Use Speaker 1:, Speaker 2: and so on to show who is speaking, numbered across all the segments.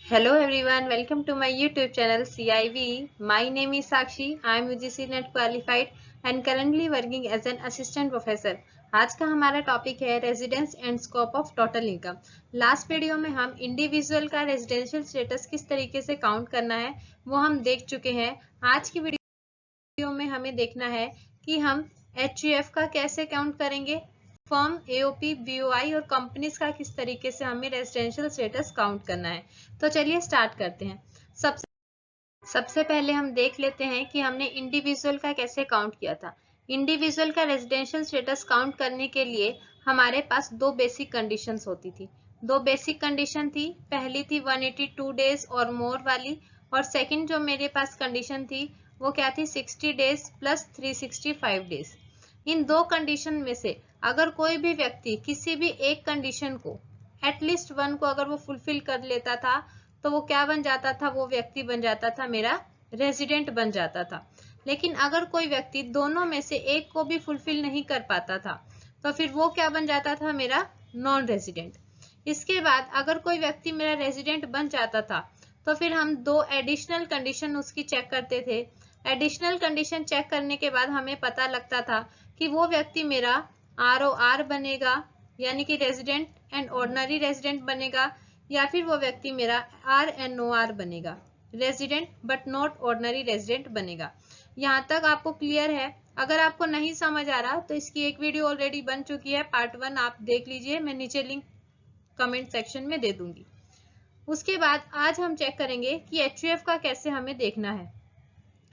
Speaker 1: Hello everyone, welcome to my YouTube channel CIV. My name is Sakshi. I am UGC NET qualified and currently working as an assistant professor. आज का हमारा topic है residence and scope of total income. Last video में हम individual का residential status किस तरीके से काउंट करना है वो हम देख चुके हैं। आज की वीडियो में हमें देखना है कि हम HUF का कैसे काउंट करेंगे, फर्म, एओपी, बीओआई और कंपनीज का किस तरीके से हमें रेजिडेंशियल स्टेटस काउंट करना है। तो चलिए स्टार्ट करते हैं। सबसे पहले हम देख लेते हैं कि हमने इंडिविजुअल का कैसे काउंट किया था। इंडिविजुअल का रेजिडेंशियल स्टेटस काउंट करने के लिए हमारे पास दो बेसिक कंडीशंस होती थी। दो बेसिक कंडीशन थी, पहली थी 182 डेज और मोर वाली, और सेकंड जो मेरे पास कंडीशन थी वो क्या थी, 60 डेज प्लस 365 डेज। इन दो कंडीशन में से अगर कोई भी व्यक्ति किसी भी एक कंडीशन को, एटलीस्ट वन को अगर वो फुलफिल कर लेता था तो वो क्या बन जाता था, वो व्यक्ति बन जाता था मेरा रेजिडेंट बन जाता था। लेकिन अगर कोई व्यक्ति दोनों में से एक को भी फुलफिल नहीं कर पाता था तो फिर वो क्या बन जाता था, मेरा नॉन रेजिडेंट। इसके बाद अगर कोई व्यक्ति मेरा रेजिडेंट बन जाता था तो फिर हम दो एडिशनल कंडीशन उसकी चेक करते थे। एडिशनल कंडीशन चेक करने के बाद हमें पता लगता था कि वो व्यक्ति मेरा ROR बनेगा, यानी कि रेजिडेंट एंड ऑर्डिनरी रेजिडेंट बनेगा, या फिर वो व्यक्ति मेरा RNOR बनेगा, resident but not ordinary resident बनेगा। यहाँ तक आपको क्लियर है? अगर आपको नहीं समझ आ रहा तो इसकी एक वीडियो ऑलरेडी बन चुकी है, पार्ट 1 आप देख लीजिए, मैं नीचे लिंक कमेंट सेक्शन में दे दूंगी। उसके बाद आज हम चेक करेंगे कि HUF का कैसे हमें देखना है।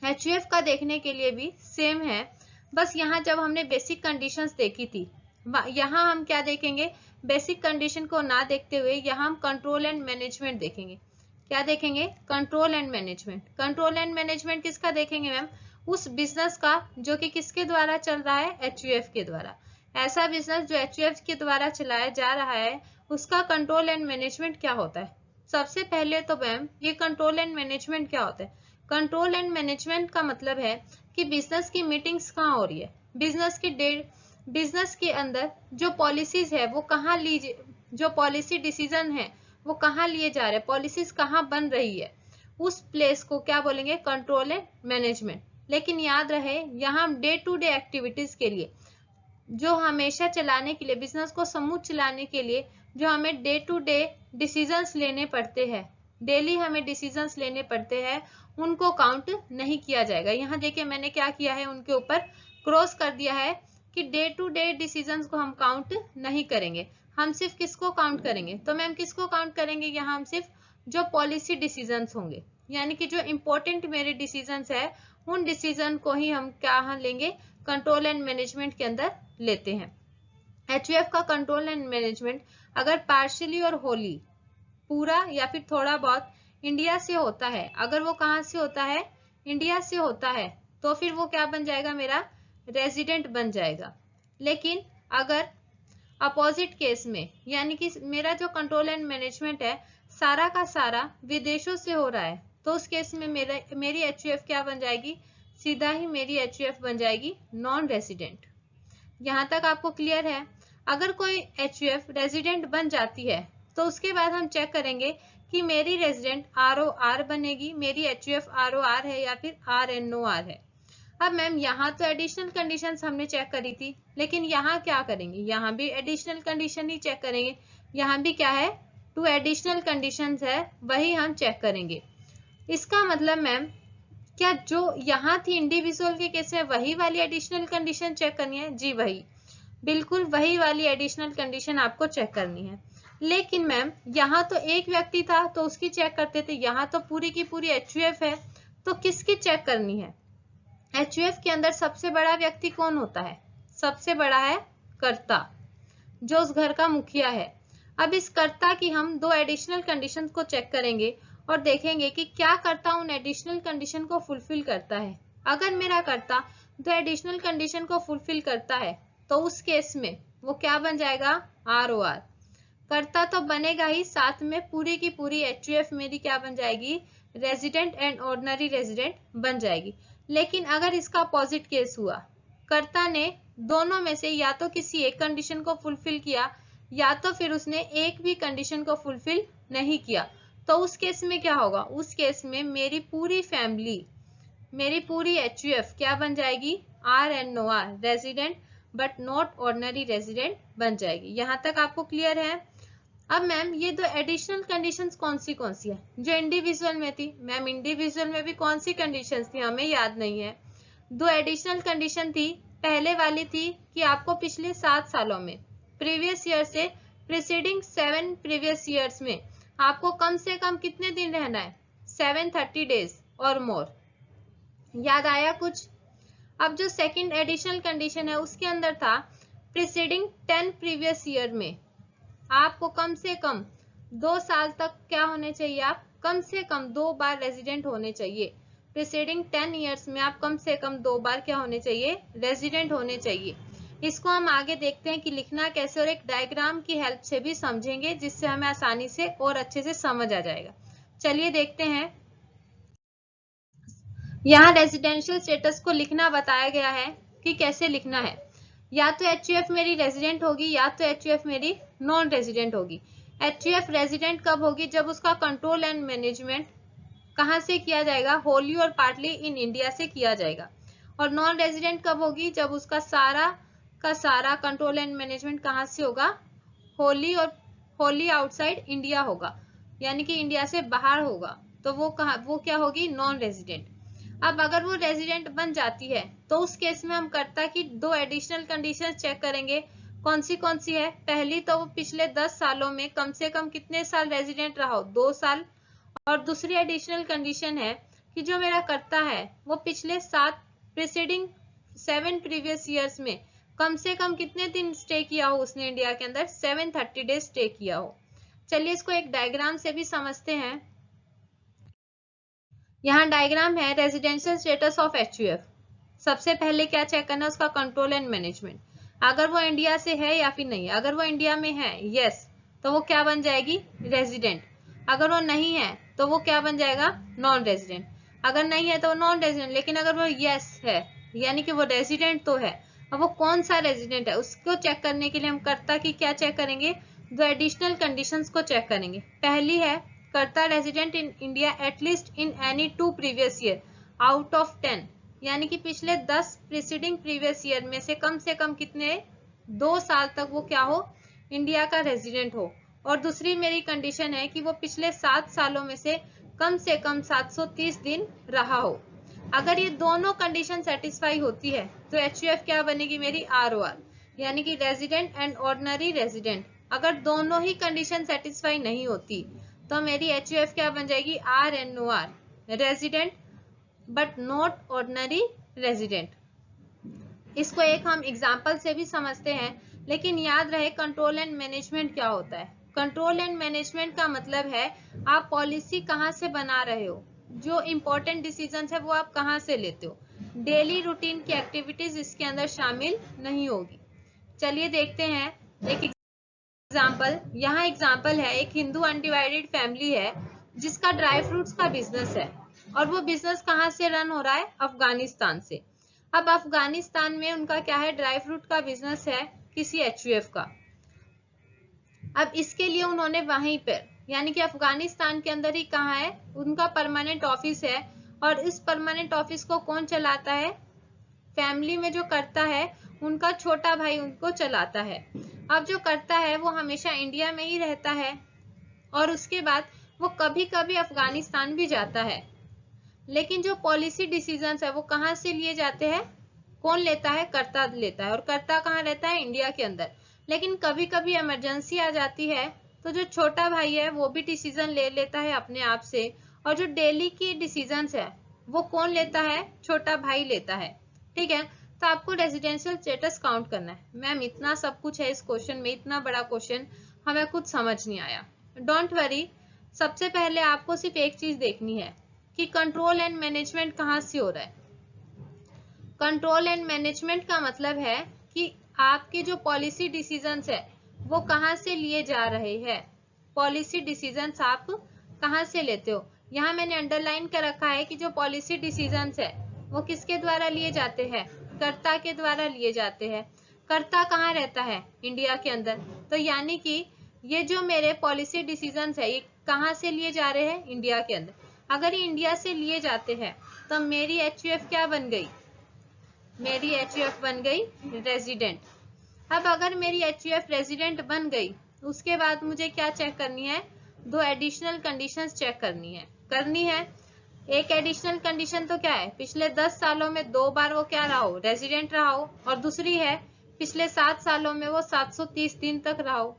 Speaker 1: HUF का देखने के लिए भी सेम है, बस यहाँ जब हमने बेसिक कंडीशंस देखी थी, यहाँ हम क्या देखेंगे, बेसिक कंडीशन को ना देखते हुए यहाँ हम कंट्रोल एंड मैनेजमेंट देखेंगे। क्या देखेंगे? Control and management. Control and management किसका देखेंगे मैम? उस बिजनेस का जो कि किसके द्वारा चल रहा है, HUF के द्वारा। ऐसा बिजनेस जो HUF के द्वारा चलाया जा रहा है उसका कंट्रोल एंड मैनेजमेंट क्या होता है। सबसे पहले तो मैम ये कंट्रोल एंड मैनेजमेंट क्या होता है? कंट्रोल एंड मैनेजमेंट का मतलब है कि बिजनेस की मीटिंग्स कहाँ हो रही है, बिजनेस के अंदर जो पॉलिसीज है वो कहाँ ली, जो पॉलिसी डिसीजन है वो कहाँ लिए जा रहे हैं, पॉलिसीज कहाँ बन रही है, उस प्लेस को क्या बोलेंगे, कंट्रोल एंड मैनेजमेंट। लेकिन याद रहे यहाँ हम डे टू डे एक्टिविटीज के लिए, जो हमेशा चलाने के लिए, बिजनेस को स्मूथ चलाने के लिए जो हमें डे टू डे डिसीजंस लेने पड़ते हैं, डेली हमें डिसीजंस लेने पड़ते हैं, उनको काउंट नहीं किया जाएगा। यहाँ देखिए मैंने क्या किया है, उनके ऊपर क्रॉस कर दिया है कि डे टू डे डिसीजंस को हम काउंट नहीं करेंगे। हम सिर्फ किसको काउंट करेंगे? तो मैम किसको काउंट करेंगे? यहाँ हम सिर्फ जो पॉलिसी डिसीजंस होंगे, यानी कि जो इंपॉर्टेंट मेरे डिसीजंस है उन डिसीजन को ही हम क्या लेंगे, कंट्रोल एंड मैनेजमेंट के अंदर लेते हैं। HUF का कंट्रोल एंड मैनेजमेंट अगर पार्शियली और होली, पूरा या फिर थोड़ा बहुत इंडिया से होता है, अगर वो कहाँ से होता है, इंडिया से होता है, तो फिर वो क्या बन जाएगा, मेरा रेजिडेंट बन जाएगा। लेकिन अगर अपोजिट केस में, यानी कि मेरा जो कंट्रोल एंड मैनेजमेंट है सारा का सारा विदेशों से हो रहा है, तो उस केस में मेरी HUF क्या बन जाएगी, सीधा ही मेरी HUF बन जाएगी नॉन रेजिडेंट। यहाँ तक आपको क्लियर है? अगर कोई HUF रेजिडेंट बन जाती है तो उसके बाद हम चेक करेंगे कि मेरी रेजिडेंट ROR बनेगी, मेरी HUF ROR है या फिर RNOR है। अब मैम यहाँ तो एडिशनल कंडीशंस हमने चेक करी थी, लेकिन यहाँ क्या करेंगे, यहाँ भी एडिशनल कंडीशन ही चेक करेंगे। यहाँ भी क्या है, 2 एडिशनल कंडीशंस है, वही हम चेक करेंगे। इसका मतलब मैम क्या जो यहाँ थी इंडिविजुअल के केस में वही वाली एडिशनल कंडीशन चेक करनी है? जी वही, बिल्कुल वही वाली एडिशनल कंडीशन आपको चेक करनी है। लेकिन मैम यहाँ तो एक व्यक्ति था तो उसकी चेक करते थे, यहाँ तो पूरी की पूरी HUF है, तो किसकी चेक करनी है? HUF के अंदर सबसे बड़ा व्यक्ति कौन होता है? सबसे बड़ा है कर्ता, जो उस घर का मुखिया है। अब इस कर्ता की हम दो एडिशनल कंडीशन को चेक करेंगे और देखेंगे कि क्या कर्ता उन एडिशनल कंडीशन को फुलफिल करता है। अगर मेरा कर्ता दो एडिशनल कंडीशन को फुलफिल करता है तो उस केस में वो क्या बन जाएगा, ROR। कर्ता तो बनेगा ही, साथ में पूरी की पूरी HUF मेरी क्या बन जाएगी, रेजिडेंट एंड ऑर्डिनरी रेजिडेंट बन जाएगी। लेकिन अगर इसका अपोजिट केस हुआ, कर्ता ने दोनों में से या तो किसी एक कंडीशन को फुलफिल किया या तो फिर उसने एक भी कंडीशन को फुलफिल नहीं किया, तो उस केस में क्या होगा, उस केस में मेरी पूरी फैमिली, मेरी पूरी HUF क्या बन जाएगी, RNOR resident but not ordinary resident बन जाएगी। यहाँ तक आपको क्लियर है। अब मैम ये दो एडिशनल कंडीशंस कौन सी है जो इंडिविजुअल में थी? मैम इंडिविजुअल में भी कौन सी कंडीशंस थी हमें याद नहीं है। दो एडिशनल कंडीशन थी। पहले वाली थी कि आपको पिछले 7 सालों में, प्रीवियस ईयर से प्रीसीडिंग 7 प्रीवियस ईयर्स में आपको कम से कम कितने दिन रहना है, 730 डेज और मोर। याद आया कुछ? अब जो सेकंड एडिशनल कंडीशन है उसके अंदर था प्रीसीडिंग 10 प्रीवियस ईयर में आपको कम से कम 2 साल तक क्या होने चाहिए, आप कम से कम 2 बार रेजिडेंट होने चाहिए। प्रीसीडिंग 10 ईयर्स में आप कम से कम 2 बार क्या होने चाहिए, रेजिडेंट होने चाहिए। इसको हम आगे देखते हैं कि लिखना कैसे, और एक डायग्राम की हेल्प से भी समझेंगे जिससे हमें आसानी से और अच्छे से समझ आ जाएगा। चलिए देखते हैं। यहाँ रेजिडेंशियल स्टेटस को लिखना बताया गया है कि कैसे लिखना है। या तो HUF मेरी रेजिडेंट होगी या तो HUF मेरी नॉन रेजिडेंट होगी। HUF रेजिडेंट कब होगी, जब उसका कंट्रोल एंड मैनेजमेंट कहाँ से किया जाएगा, होली और पार्टली इन इंडिया से किया जाएगा। और नॉन रेजिडेंट कब होगी, जब उसका सारा का सारा कंट्रोल एंड मैनेजमेंट कहाँ से होगा, होली आउटसाइड इंडिया होगा, यानी कि इंडिया से बाहर होगा, तो वो क्या होगी, नॉन रेजिडेंट। अब अगर वो रेजिडेंट बन जाती है तो उस केस में हम कर्ता की दो एडिशनल कंडीशंस चेक करेंगे। कौन सी है? पहली तो वो पिछले 10 सालों में कम से कम कितने साल रेजिडेंट रहा हो, 2 साल। और दूसरी एडिशनल कंडीशन है कि जो मेरा कर्ता है वो पिछले 7 प्रीवियस ईयर्स में कम से कम कितने दिन स्टे किया हो उसने इंडिया के अंदर, 730 डेज स्टे किया हो। चलिए इसको एक डायग्राम से भी समझते हैं। यहाँ डायग्राम है रेजिडेंशियल स्टेटस ऑफ HUF। सबसे पहले क्या चेक करना है, उसका कंट्रोल एंड मैनेजमेंट, अगर वो इंडिया से है या फिर नहीं। अगर वो इंडिया में है, यस, तो वो क्या बन जाएगी, रेजिडेंट। अगर वो नहीं है तो वो क्या बन जाएगा, नॉन रेजिडेंट। अगर नहीं है तो नॉन रेजिडेंट। लेकिन अगर वो यस है, यानी कि वो रेजिडेंट तो है, अब वो कौन सा रेजिडेंट है उसको चेक करने के लिए हम कर्ता की क्या चेक करेंगे, दो एडिशनल कंडीशंस को चेक करेंगे। पहली है कर्ता resident in India at least in any 2 previous year out of 10, यानी कि पिछले 10 प्रीसीडिंग प्रीवियस ईयर में से कम कितने, 2 साल तक वो क्या हो, इंडिया का रेजिडेंट हो। और दूसरी मेरी कंडीशन है कि वो पिछले 7 सालों में से कम 730 दिन रहा हो। अगर ये दोनों कंडीशन सेटिस्फाई होती है तो HUF क्या बनेगी मेरी, ROR, यानी कि रेजिडेंट एंड ऑर्डिनरी रेजिडेंट। अगर दोनों ही कंडीशन सेटिस्फाई नहीं होती तो मेरी HUF क्या बन जाएगी, RNOR, resident but not ordinary resident. इसको एक हम एग्जांपल से भी समझते हैं, लेकिन याद रहे कंट्रोल एंड मैनेजमेंट क्या होता है। कंट्रोल एंड मैनेजमेंट का मतलब है आप पॉलिसी कहाँ से बना रहे हो, जो इंपॉर्टेंट डिसीजन है वो आप कहाँ से लेते हो। डेली रूटीन की एक्टिविटीज इसके अंदर शामिल नहीं होगी। चलिए देखते हैं एक एग्जाम्पल। यहाँ एग्जाम्पल है, एक हिंदू अनडिवाइडेड फैमिली है जिसका ड्राई फ्रूट्स का बिजनेस है, और वो बिजनेस कहाँ से रन हो रहा है, अफगानिस्तान से। अब अफगानिस्तान में उनका क्या है, ड्राई फ्रूट का बिजनेस है किसी HUF का। अब इसके लिए उन्होंने वहीं पर, यानी कि अफगानिस्तान के अंदर ही कहाँ है, उनका परमानेंट ऑफिस है, और इस परमानेंट ऑफिस को कौन चलाता है, फैमिली में जो करता है उनका छोटा भाई उनको चलाता है। अब जो करता है वो हमेशा इंडिया में ही रहता है, और उसके बाद वो कभी कभी अफगानिस्तान भी जाता है। लेकिन जो पॉलिसी डिसीजंस है वो कहाँ से लिए जाते हैं, कौन लेता है, कर्ता लेता है, और कर्ता कहाँ रहता है, इंडिया के अंदर। लेकिन कभी कभी इमरजेंसी आ जाती है तो जो छोटा भाई है वो भी डिसीजन ले लेता है अपने आप से, और जो डेली की डिसीजंस है वो कौन लेता है, छोटा भाई लेता है। ठीक है, तो आपको रेजिडेंशियल स्टेटस काउंट करना है। मैम इतना सब कुछ है इस क्वेश्चन में, इतना बड़ा क्वेश्चन, हमें कुछ समझ नहीं आया। डोंट वरी, सबसे पहले आपको सिर्फ एक चीज देखनी है कि कंट्रोल एंड मैनेजमेंट कहाँ से हो रहा है। कंट्रोल एंड मैनेजमेंट का मतलब है कि आपके जो पॉलिसी डिसीजंस है वो कहाँ से लिए जा रहे हैं। पॉलिसी डिसीजंस आप कहाँ से लेते हो। यहाँ मैंने अंडरलाइन कर रखा है कि जो पॉलिसी डिसीजंस है वो किसके द्वारा लिए जाते हैं, कर्ता के द्वारा लिए जाते हैं। कर्ता कहाँ रहता है, इंडिया के अंदर। तो यानी कि ये जो मेरे पॉलिसी डिसीजंस है ये कहाँ से लिए जा रहे हैं? इंडिया के अंदर। अगर ये इंडिया से लिए जाते हैं तो मेरी HUF क्या बन गई? मेरी HUF बन गई रेजिडेंट। अब अगर मेरी HUF रेजिडेंट बन गई, उसके बाद मुझे क्या चेक करनी है? 2 एडिशनल कंडीशंस चेक करनी है। एक एडिशनल कंडीशन तो क्या है? पिछले 10 सालों में 2 बार वो क्या रहा हो? रेजिडेंट रहा हो। और दूसरी है पिछले 7 सालों में वो 730 दिन तक रहा हो।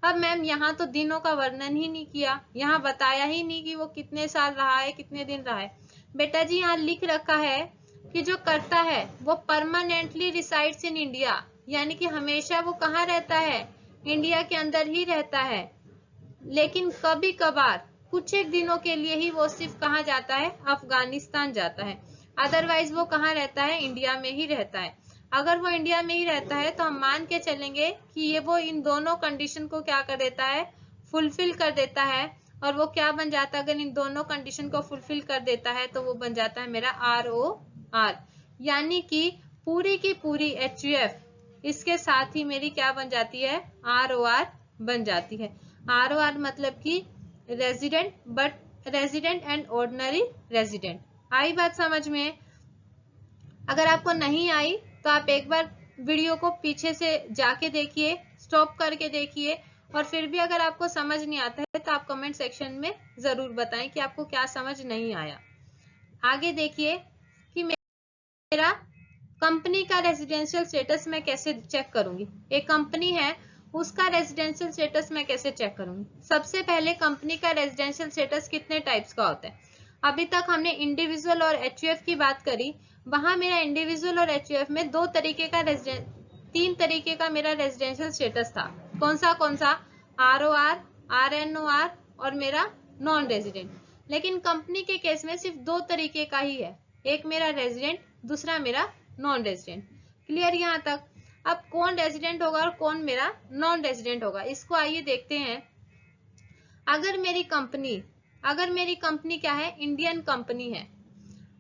Speaker 1: अब मैम यहाँ तो दिनों का वर्णन ही नहीं किया, यहाँ बताया ही नहीं कि वो कितने साल रहा है, कितने दिन रहा है। बेटा जी यहाँ लिख रखा है कि जो करता है वो परमानेंटली रिसाइड्स इन इंडिया, यानी कि हमेशा वो कहाँ रहता है? इंडिया के अंदर ही रहता है। लेकिन कभी कभार कुछ एक दिनों के लिए ही वो सिर्फ कहाँ जाता है? अफगानिस्तान जाता है। अदरवाइज वो कहाँ रहता है? इंडिया में ही रहता है। अगर वो इंडिया में ही रहता है तो हम मान के चलेंगे कि ये वो इन दोनों कंडीशन को क्या कर देता है? फुलफिल कर देता है। और वो क्या बन जाता है? अगर इन दोनों कंडीशन को फुलफिल कर देता है तो वो बन जाता है मेरा ROR, यानी कि पूरी की पूरी HUF इसके साथ ही मेरी क्या बन जाती है? ROR बन जाती है। ROR मतलब कि resident, but resident and ordinary resident. आई बात समझ में? अगर आपको नहीं आई तो आप एक बार वीडियो को पीछे से जाके देखिए, स्टॉप करके देखिए, और फिर भी अगर आपको समझ नहीं आता है तो आप कमेंट सेक्शन में जरूर बताएं कि आपको क्या समझ नहीं आया। आगे देखिए कि मेरा कंपनी का रेजिडेंशियल स्टेटस मैं कैसे चेक करूंगी। एक कंपनी है, उसका रेजिडेंशियल स्टेटस मैं कैसे चेक करूंगी। सबसे पहले कंपनी का रेजिडेंशियल स्टेटस कितने टाइप्स का होता है? अभी तक हमने इंडिविजुअल और HUF की बात करी। वहां मेरा इंडिविजुअल और HUF में 3 तरीके का मेरा रेजिडेंशियल स्टेटस था। कौन सा? ROR, RNOR और मेरा नॉन रेजिडेंट। लेकिन कंपनी के केस में सिर्फ 2 तरीके का ही है, एक मेरा रेजिडेंट, दूसरा मेरा नॉन रेजिडेंट। क्लियर यहाँ तक? अब कौन रेजिडेंट होगा और कौन मेरा नॉन रेजिडेंट होगा, इसको आइए देखते हैं। अगर मेरी कंपनी क्या है? इंडियन कंपनी है।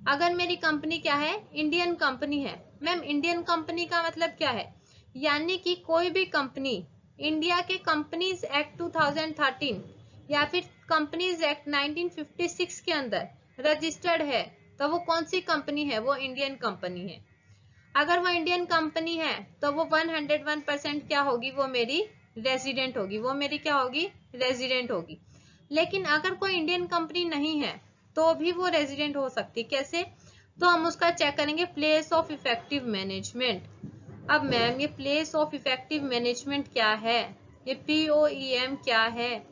Speaker 1: अगर मेरी कंपनी क्या है? इंडियन कंपनी है। मैम इंडियन कंपनी का मतलब क्या है? यानी कि कोई भी कंपनी इंडिया के कंपनीज एक्ट 2013 या फिर कंपनीज एक्ट 1956 के अंदर रजिस्टर्ड है तो वो कौन सी कंपनी है? वो इंडियन कंपनी है। अगर वो इंडियन कंपनी है तो वो 101% क्या होगी? वो मेरी रेजिडेंट होगी। वो मेरी क्या होगी? रेजिडेंट होगी। लेकिन अगर कोई इंडियन कंपनी नहीं है तो भी वो रेजिडेंट हो सकती। कैसे? तो हम उसका चेक करेंगे प्लेस ऑफ इफेक्टिव मैनेजमेंट। अब मैम ये प्लेस ऑफ इफेक्टिव मैनेजमेंट क्या है? ये POEM क्या है?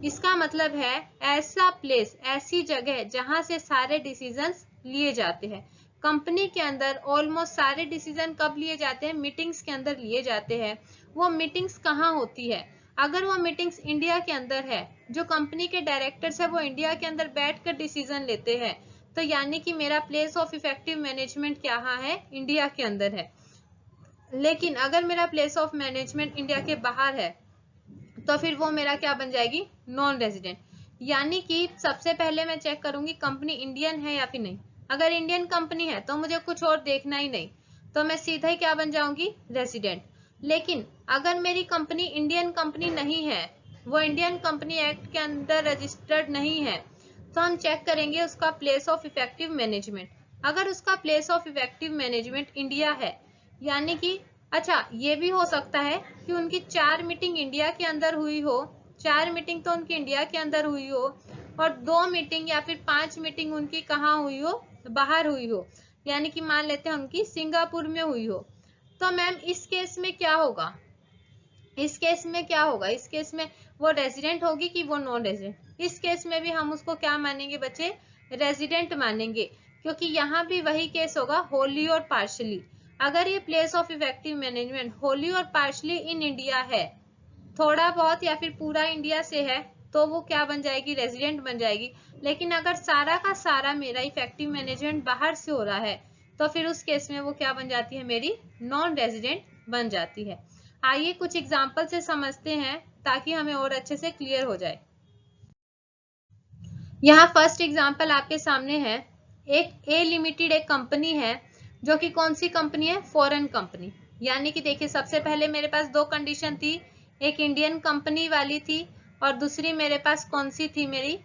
Speaker 1: इसका मतलब है ऐसा प्लेस, ऐसी जगह जहां से सारे डिसीजंस लिए जाते हैं। कंपनी के अंदर ऑलमोस्ट सारे डिसीजन कब लिए जाते हैं? मीटिंग्स के अंदर लिए जाते हैं। वो मीटिंग्स कहाँ होती है? अगर वो मीटिंग्स इंडिया के अंदर है, जो कंपनी के डायरेक्टर्स है वो इंडिया के अंदर बैठकर डिसीजन लेते हैं, तो यानी कि मेरा प्लेस ऑफ इफेक्टिव मैनेजमेंट क्या है? इंडिया के अंदर है। लेकिन अगर मेरा प्लेस ऑफ मैनेजमेंट इंडिया के बाहर है तो फिर वो मेरा क्या बन जाएगी? Non resident. यानी कि सबसे पहले मैं चेक करूंगी कंपनी इंडियन है या फिर नहीं। अगर इंडियन कंपनी है तो मुझे कुछ और देखना ही नहीं, तो मैं सीधा ही क्या बन जाऊंगी? रेजिडेंट। लेकिन अगर मेरी कंपनी इंडियन कंपनी नहीं है, वो इंडियन कंपनी एक्ट के अंदर रजिस्टर्ड नहीं है, तो हम चेक करेंगे उसका प्लेस ऑफ इफेक्टिव मैनेजमेंट। अगर उसका place of effective management India है, यानी कि अच्छा ये भी हो सकता है कि उनकी 4 मीटिंग इंडिया के अंदर हुई हो, 4 मीटिंग तो उनकी इंडिया के अंदर हुई हो, और 2 मीटिंग या फिर 5 मीटिंग उनकी कहाँ हुई हो? बाहर हुई हो। यानी कि मान लेते हैं उनकी सिंगापुर में हुई हो। तो मैम इस केस में क्या होगा? इस केस में वो रेजिडेंट होगी कि वो नॉन रेजिडेंट? इस केस में भी हम उसको क्या मानेंगे बच्चे? रेजिडेंट मानेंगे, क्योंकि यहाँ भी वही केस होगा, होली और पार्शली। अगर ये place of effective management Holi और पार्शली इन इंडिया है, थोड़ा बहुत या फिर पूरा इंडिया से है, तो वो क्या बन जाएगी? रेजिडेंट बन जाएगी। लेकिन अगर सारा का सारा मेरा इफेक्टिव मैनेजमेंट बाहर से हो रहा है तो फिर उस केस में वो क्या बन जाती है? मेरी नॉन रेजिडेंट बन जाती है। आइए कुछ एग्जाम्पल से समझते हैं ताकि हमें और अच्छे से क्लियर हो जाए। यहाँ फर्स्ट एग्जाम्पल आपके सामने है। एक ए लिमिटेड एक कंपनी है, जो कि कौन सी कंपनी है? Foreign company. यानी कि देखिए सबसे पहले मेरे पास 2 कंडीशन थी, एक इंडियन कंपनी वाली थी और दूसरी मेरे पास कौन सी थी मेरी,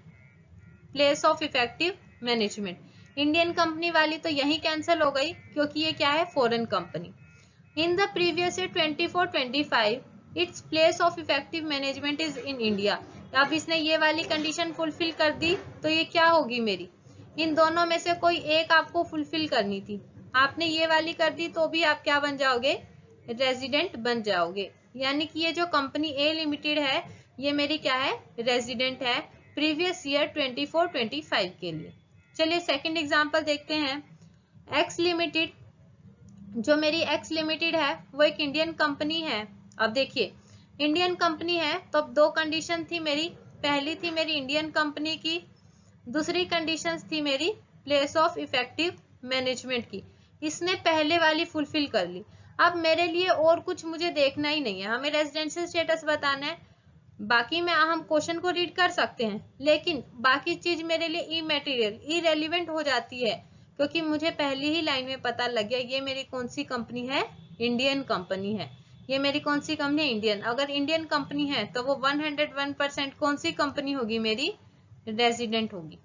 Speaker 1: place of effective management. Indian company वाली तो यही कैंसिल हो गई क्योंकि ये क्या है, foreign company. In the previous year 24-25 its place of effective management is in India. अब इसने ये वाली कंडीशन फुलफिल कर दी तो ये क्या होगी मेरी, इन दोनों में से कोई एक आपको फुलफिल करनी थी। आपने ये वाली कर दी तो भी आप क्या बन जाओगे, रेजिडेंट बन जाओगे। यानी कि ये जो कंपनी ए लिमिटेड है ये मेरी क्या है, रेजिडेंट है प्रीवियस ईयर 24-25 के लिए। चलिए सेकंड एग्जांपल देखते हैं। एक्स लिमिटेड, जो मेरी एक्स लिमिटेड है वो एक इंडियन कंपनी है। अब देखिए इंडियन कंपनी है तो अब दो कंडीशन थी मेरी, पहली थी मेरी इंडियन कंपनी की, दूसरी कंडीशन थी मेरी प्लेस ऑफ इफेक्टिव मैनेजमेंट की। इसने पहले वाली फुलफिल कर ली। अब मेरे लिए और कुछ मुझे देखना ही नहीं है, हमें रेजिडेंशियल स्टेटस बताना है। बाकी में हम क्वेश्चन को रीड कर सकते हैं लेकिन बाकी चीज मेरे लिए इमैटेरियल, इरेलीवेंट हो जाती है क्योंकि मुझे पहली ही लाइन में पता लग गया ये मेरी कौन सी कंपनी है, इंडियन कंपनी है। ये मेरी कौन सी कंपनी है, इंडियन। अगर इंडियन कंपनी है तो वो 101% कौन सी कंपनी होगी मेरी, रेजिडेंट होगी।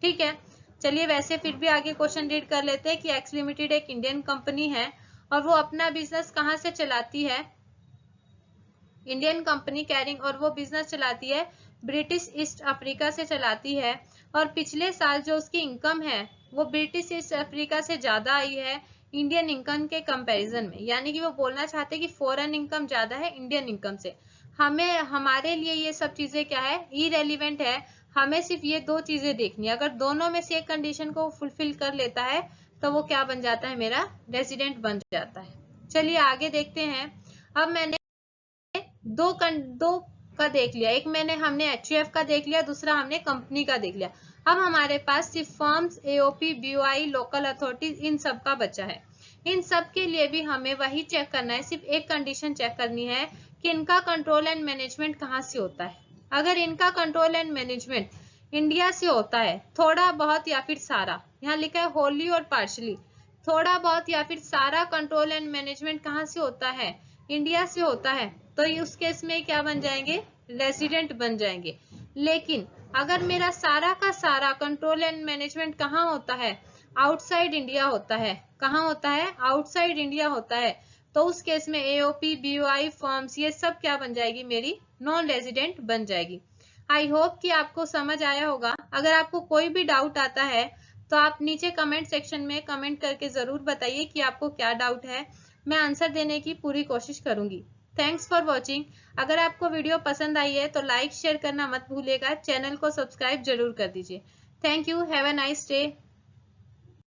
Speaker 1: ठीक है, चलिए वैसे फिर भी आगे क्वेश्चन रीड कर लेते हैं कि एक्स लिमिटेड एक इंडियन कंपनी है और वो अपना बिजनेस कहाँ से चलाती है, इंडियन कंपनी कैरिंग, और वो बिजनेस चलाती है ब्रिटिश ईस्ट अफ्रीका से चलाती है। और पिछले साल जो उसकी इनकम है वो ब्रिटिश ईस्ट अफ्रीका से ज्यादा आई है इंडियन इनकम के कंपैरिजन में। यानी कि वो बोलना चाहते हैं कि फॉरेन इनकम ज्यादा है इंडियन इनकम से। हमें, हमारे लिए ये सब चीजें क्या है, इरेलीवेंट है। हमें सिर्फ ये दो चीजें देखनी है, अगर दोनों में से एक कंडीशन को फुलफिल कर लेता है तो वो क्या बन जाता है, मेरा रेजिडेंट बन जाता है। चलिए आगे देखते हैं। अब मैंने दो का देख लिया, एक हमने एचयूएफ का देख लिया, दूसरा हमने कंपनी का देख लिया। अब हमारे पास सिर्फ firms, AOP, BOI, local authorities, इन सब का बचा है। इन सब के लिए भी हमें वही चेक करना है, सिर्फ एक कंडीशन चेक करनी है कि इनका कंट्रोल एंड मैनेजमेंट कहाँ से होता है। अगर इनका कंट्रोल एंड मैनेजमेंट इंडिया से होता है थोड़ा बहुत या फिर सारा, यहाँ लिखा है होली और पार्शली, थोड़ा बहुत या फिर सारा कंट्रोल एंड मैनेजमेंट कहाँ से होता है, इंडिया से होता है, तो उस केस में क्या बन जाएंगे, रेजिडेंट बन जाएंगे। लेकिन अगर मेरा सारा का सारा कंट्रोल एंड मैनेजमेंट कहाँ होता है, आउटसाइड इंडिया होता है, कहाँ होता है, आउटसाइड इंडिया होता है, तो उस केस में एओपी, बीओआई, फर्म्स, ये सब क्या बन जाएगी, मेरी नॉन रेजिडेंट बन जाएगी। आई होप कि आपको समझ आया होगा। अगर आपको कोई भी डाउट आता है तो आप नीचे कमेंट सेक्शन में कमेंट करके जरूर बताइए कि आपको क्या डाउट है, मैं आंसर देने की पूरी कोशिश करूंगी। Thanks for watching. अगर आपको वीडियो पसंद आई है तो लाइक शेयर करना मत भूलिएगा, चैनल को सब्सक्राइब जरूर कर दीजिए। Thank you, have a nice day.